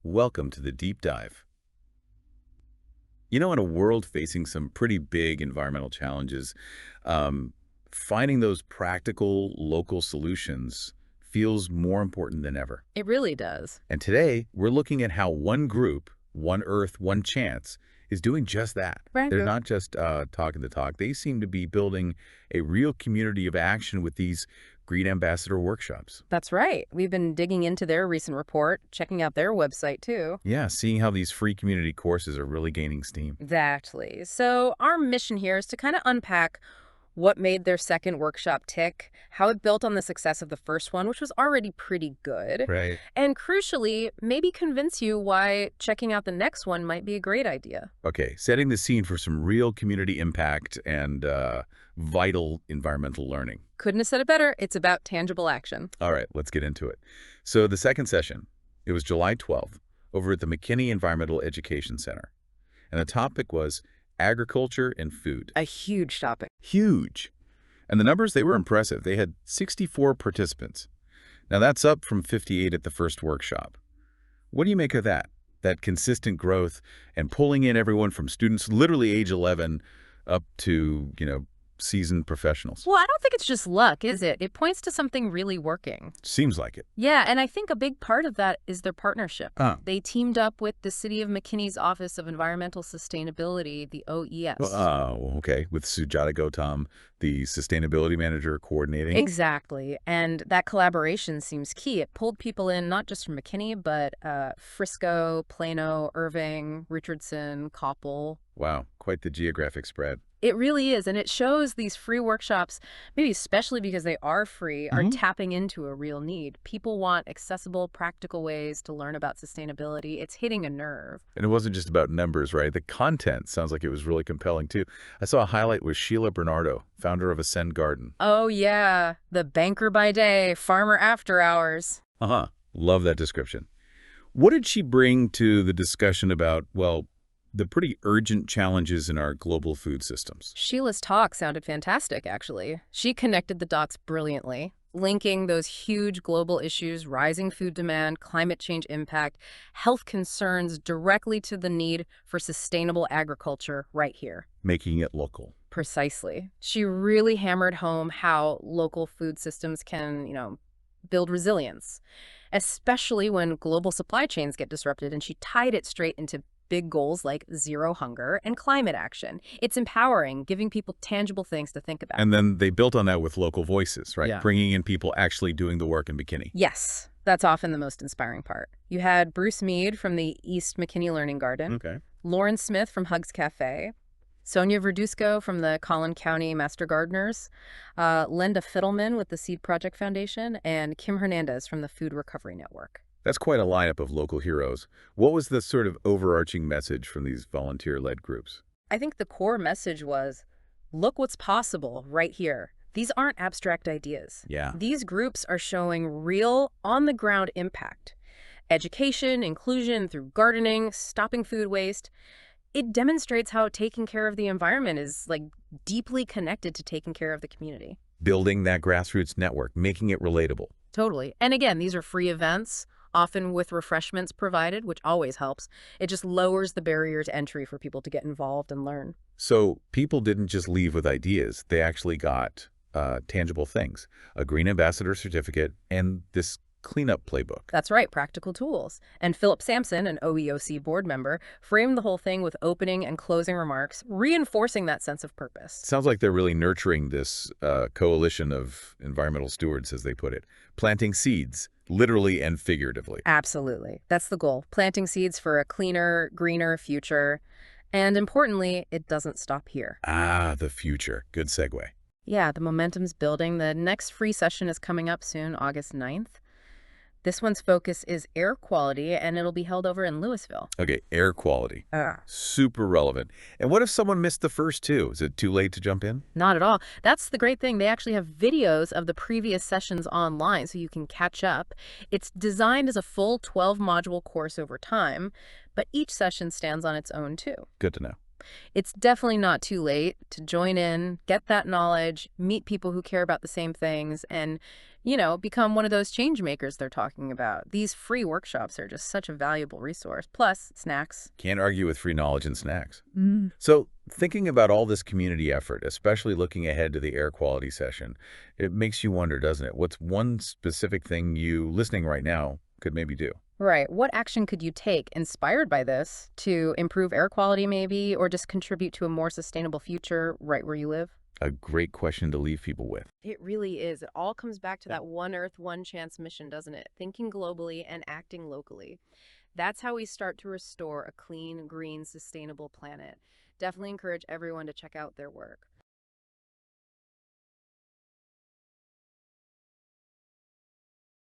Welcome to the deep dive. In a world facing some pretty big environmental challenges, um, finding those practical local solutions feels more important than ever. It really does. And today, we're looking at how one group, one Earth, one chance, is doing just that. Right. They're not just talking the talk. They seem to be building a real community of action with these Green Ambassador workshops. That's right. We've been digging into their recent report, checking out their website too. Yeah, seeing how these free community courses are really gaining steam. Exactly. So our mission here is to kind of unpack what made their second workshop tick, how it built on the success of the first one, which was already pretty good, Right. and crucially, maybe convince you why checking out the next one might be a great idea. Okay, setting the scene for some real community impact and vital environmental learning. Couldn't have said it better. It's about tangible action. All right, let's get into it. So the second session, it was July 12th over at the McKinney Environmental Education Center. And the topic was agriculture and food. A huge topic. Huge. And the numbers, they were impressive. They had 64 participants. Now that's up from 58 at the first workshop. What do you make of that? That consistent growth and pulling in everyone from students literally age 11 up to, seasoned professionals. Well, I don't think it's just luck, is it? It points to something really working. Seems like it. Yeah, and I think a big part of that is their partnership. Ah. They teamed up with the City of McKinney's Office of Environmental Sustainability, the OES. Oh, okay. With Sujata Gautam, the sustainability manager coordinating. Exactly, and that collaboration seems key. It pulled people in not just from McKinney, but Frisco, Plano, Irving, Richardson, Coppell. Wow, quite the geographic spread. It really is, and it shows these free workshops, maybe especially because they are free, are tapping into a real need. People want accessible, practical ways to learn about sustainability. It's hitting a nerve. And it wasn't just about numbers, right? The content sounds like it was really compelling, too. I saw a highlight with Sheila Bernardo, founder of Ascend Garden. Oh, yeah. The banker by day, farmer after hours. Uh-huh. Love that description. What did she bring to the discussion about, well, the pretty urgent challenges in our global food systems? Sheila's talk sounded fantastic, actually. She connected the dots brilliantly, linking those huge global issues, rising food demand, climate change impact, health concerns directly to the need for sustainable agriculture right here. Making it local. Precisely. She really hammered home how local food systems can, build resilience, especially when global supply chains get disrupted, and she tied it straight into big goals like zero hunger and climate action. It's empowering, giving people tangible things to think about. And then they built on that with local voices, right? Yeah. Bringing in people actually doing the work in McKinney. Yes, that's often the most inspiring part. You had Bruce Mead from the East McKinney Learning Garden, Okay. Lauren Smith from Hugs Cafe, Sonia Verduzco from the Collin County Master Gardeners, Linda Fiddleman with the Seed Project Foundation, and Kim Hernandez from the Food Recovery Network. That's quite a lineup of local heroes. What was the sort of overarching message from these volunteer-led groups? I think the core message was, look what's possible right here. These aren't abstract ideas. Yeah. These groups are showing real, on-the-ground impact. Education, inclusion through gardening, stopping food waste. It demonstrates how taking care of the environment is, deeply connected to taking care of the community. Building that grassroots network, making it relatable. Totally. And again, these are free events, often with refreshments provided, which always helps. It just lowers the barrier to entry for people to get involved and learn. So people didn't just leave with ideas. They actually got tangible things, a Green Ambassador certificate and this cleanup playbook. That's right, practical tools. And Philip Sampson, an OEOC board member, framed the whole thing with opening and closing remarks, reinforcing that sense of purpose. Sounds like they're really nurturing this coalition of environmental stewards, as they put it, planting seeds, literally and figuratively. Absolutely. That's the goal. Planting seeds for a cleaner, greener future. And importantly, it doesn't stop here. Ah, the future. Good segue. Yeah, the momentum's building. The next free session is coming up soon, August 9th. This one's focus is air quality, and it'll be held over in Louisville. Okay, air quality. Super relevant. And what if someone missed the first two? Is it too late to jump in? Not at all. That's the great thing. They actually have videos of the previous sessions online so you can catch up. It's designed as a full 12-module course over time, but each session stands on its own, too. Good to know. It's definitely not too late to join in, get that knowledge, meet people who care about the same things, and become one of those change makers they're talking about. These free workshops are just such a valuable resource. Plus, snacks. Can't argue with free knowledge and snacks. Mm. So thinking about all this community effort, especially looking ahead to the air quality session, it makes you wonder, doesn't it? What's one specific thing you listening right now could maybe do? Right. What action could you take inspired by this to improve air quality, maybe, or just contribute to a more sustainable future right where you live? A great question to leave people with. It really is. It all comes back to that one Earth, one chance mission, doesn't it? Thinking globally and acting locally. That's how we start to restore a clean, green, sustainable planet. Definitely encourage everyone to check out their work.